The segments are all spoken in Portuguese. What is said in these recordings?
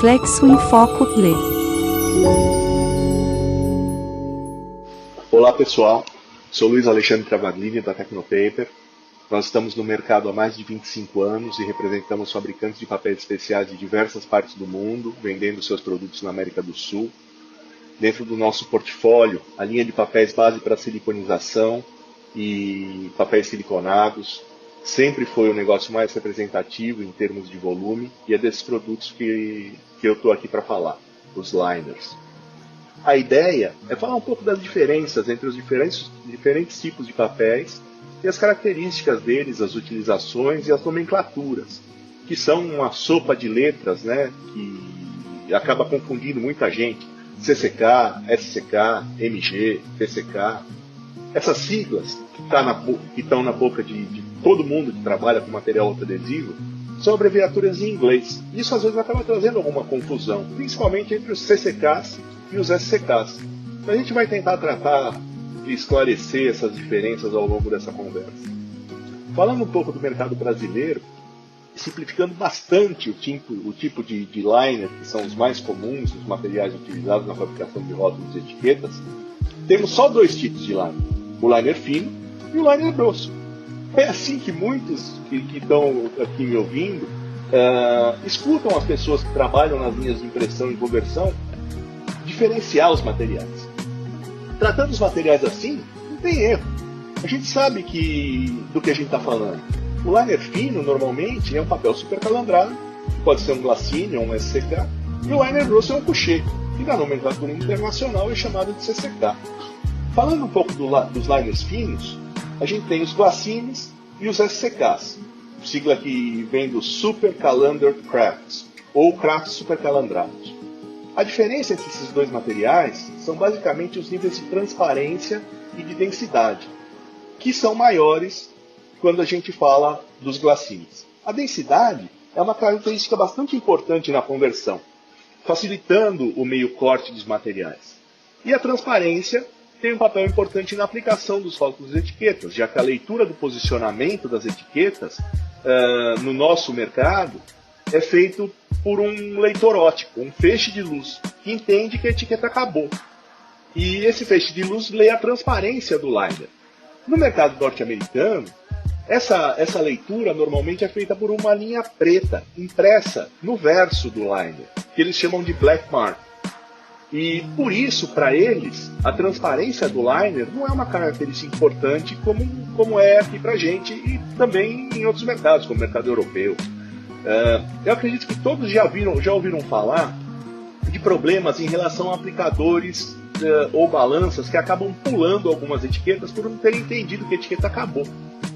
Flexo em Foco Play. Olá pessoal, sou Luiz Alexandre Travaglini da Tecnopaper. Nós estamos no mercado há mais de 25 anos e representamos fabricantes de papéis especiais de diversas partes do mundo, vendendo seus produtos na América do Sul. Dentro do nosso portfólio, a linha de papéis base para siliconização e papéis siliconados sempre foi o negócio mais representativo em termos de volume, e é desses produtos que eu estou aqui para falar, os liners. A ideia é falar um pouco das diferenças entre os diferentes tipos de papéis e as características deles, as utilizações e as nomenclaturas, que são uma sopa de letras, né, que acaba confundindo muita gente. CCK, SCK, MG, PCK. Essas siglas que estão na boca de todo mundo que trabalha com material autoadesivo são abreviaturas em inglês. Isso às vezes acaba trazendo alguma confusão, principalmente entre os CCKs e os SCKs. Então, a gente vai tentar tratar de esclarecer essas diferenças ao longo dessa conversa. Falando um pouco do mercado brasileiro, simplificando bastante o tipo de liner, que são os mais comuns, os materiais utilizados na fabricação de rótulos e etiquetas, temos só dois tipos de liner: o liner fino e o liner grosso. É assim que muitos que estão aqui me ouvindo escutam as pessoas que trabalham nas linhas de impressão e conversão diferenciar os materiais. Tratando os materiais assim, não tem erro. A gente sabe do que a gente está falando. O liner fino, normalmente, é um papel supercalandrado, que pode ser um glacine ou um SCK, e o liner grosso é um couché, que na nomenclatura internacional é chamado de CCK. Falando um pouco dos liners finos, a gente tem os glacines e os SCKs, sigla que vem do Super Calandred Crafts, ou crafts supercalandrados. A diferença entre esses dois materiais são basicamente os níveis de transparência e de densidade, que são maiores quando a gente fala dos glacines. A densidade é uma característica bastante importante na conversão, facilitando o meio corte dos materiais. E a transparência tem um papel importante na aplicação dos rótulos e etiquetas, já que a leitura do posicionamento das etiquetas no nosso mercado é feito por um leitor óptico, um feixe de luz, que entende que a etiqueta acabou. E esse feixe de luz lê a transparência do liner. No mercado norte-americano, essa leitura normalmente é feita por uma linha preta, impressa no verso do liner, que eles chamam de black mark. E por isso, para eles, a transparência do liner não é uma característica importante como é aqui para a gente e também em outros mercados, como o mercado europeu. Eu acredito que todos já ouviram falar de problemas em relação a aplicadores ou balanças que acabam pulando algumas etiquetas por não terem entendido que a etiqueta acabou.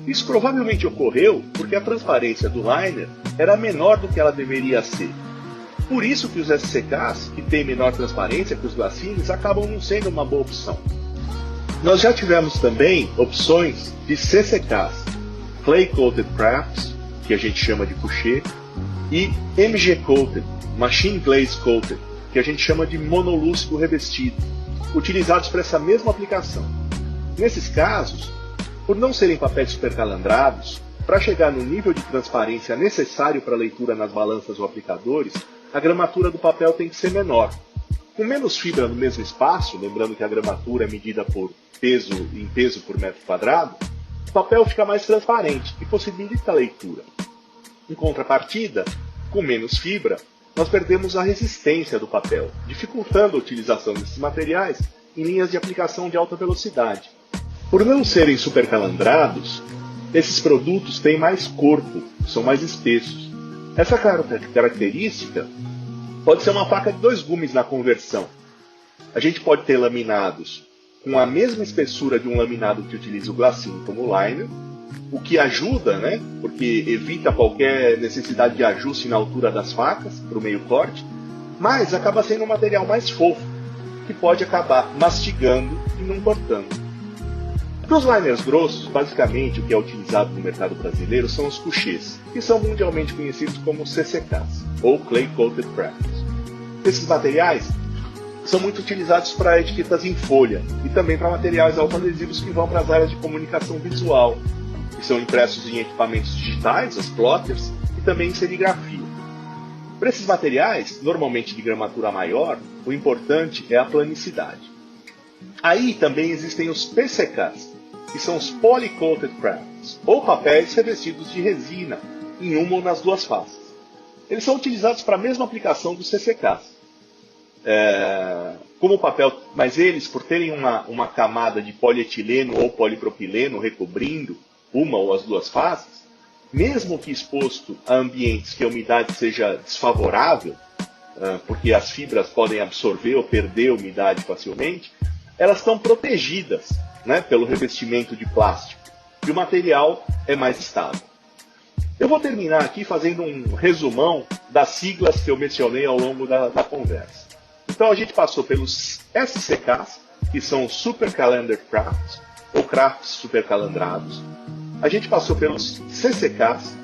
Isso provavelmente ocorreu porque a transparência do liner era menor do que ela deveria ser. Por isso que os SCKs, que têm menor transparência que os glacines, acabam não sendo uma boa opção. Nós já tivemos também opções de CCKs, Clay Coated Crafts, que a gente chama de couché, e MG Coated, Machine Glaze Coated, que a gente chama de monolúcido revestido, utilizados para essa mesma aplicação. Nesses casos, por não serem papéis supercalandrados, para chegar no nível de transparência necessário para a leitura nas balanças ou aplicadores, a gramatura do papel tem que ser menor. Com menos fibra no mesmo espaço, lembrando que a gramatura é medida em peso por metro quadrado, o papel fica mais transparente e possibilita a leitura. Em contrapartida, com menos fibra, nós perdemos a resistência do papel, dificultando a utilização desses materiais em linhas de aplicação de alta velocidade. Por não serem supercalandrados, esses produtos têm mais corpo, são mais espessos. Essa característica pode ser uma faca de dois gumes na conversão. A gente pode ter laminados com a mesma espessura de um laminado que utiliza o glacine como liner, o que ajuda, né, porque evita qualquer necessidade de ajuste na altura das facas para o meio corte, mas acaba sendo um material mais fofo, que pode acabar mastigando e não cortando. Para os liners grossos, basicamente o que é utilizado no mercado brasileiro são os couchés, que são mundialmente conhecidos como CCKs, ou Clay Coated Crafts. Esses materiais são muito utilizados para etiquetas em folha e também para materiais autoadesivos que vão para as áreas de comunicação visual, que são impressos em equipamentos digitais, as plotters, e também em serigrafia. Para esses materiais, normalmente de gramatura maior, o importante é a planicidade. Aí também existem os PCKs, que são os Poly-Coated Crafts, ou papéis revestidos de resina, em uma ou nas duas faces. Eles são utilizados para a mesma aplicação dos CCKs. Como papel, mas eles, por terem uma camada de polietileno ou polipropileno recobrindo uma ou as duas faces, mesmo que exposto a ambientes que a umidade seja desfavorável, porque as fibras podem absorver ou perder a umidade facilmente, elas estão protegidas, né, pelo revestimento de plástico, e o material é mais estável. Eu vou terminar aqui fazendo um resumão das siglas que eu mencionei ao longo da conversa. Então a gente passou pelos SCKs, que são os Super Calendar Crafts, ou crafts supercalendrados. A gente passou pelos CCKs,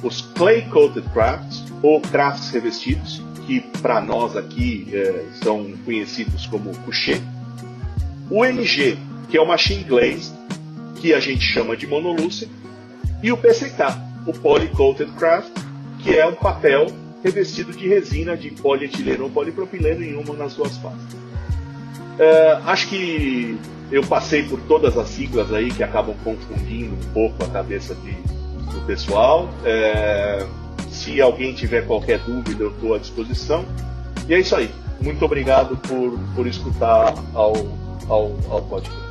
os Clay Coated Crafts, ou crafts revestidos, que para nós aqui são conhecidos como couché. O MG, que é o Machine Glazed, que a gente chama de monolúcido. E o PCK, o Poly Coated Craft, que é um papel revestido de resina de polietileno ou polipropileno em uma nas duas faces. Acho que eu passei por todas as siglas aí que acabam confundindo um pouco a cabeça do pessoal. Se alguém tiver qualquer dúvida, eu estou à disposição. E é isso aí. Muito obrigado por escutar ao podcast.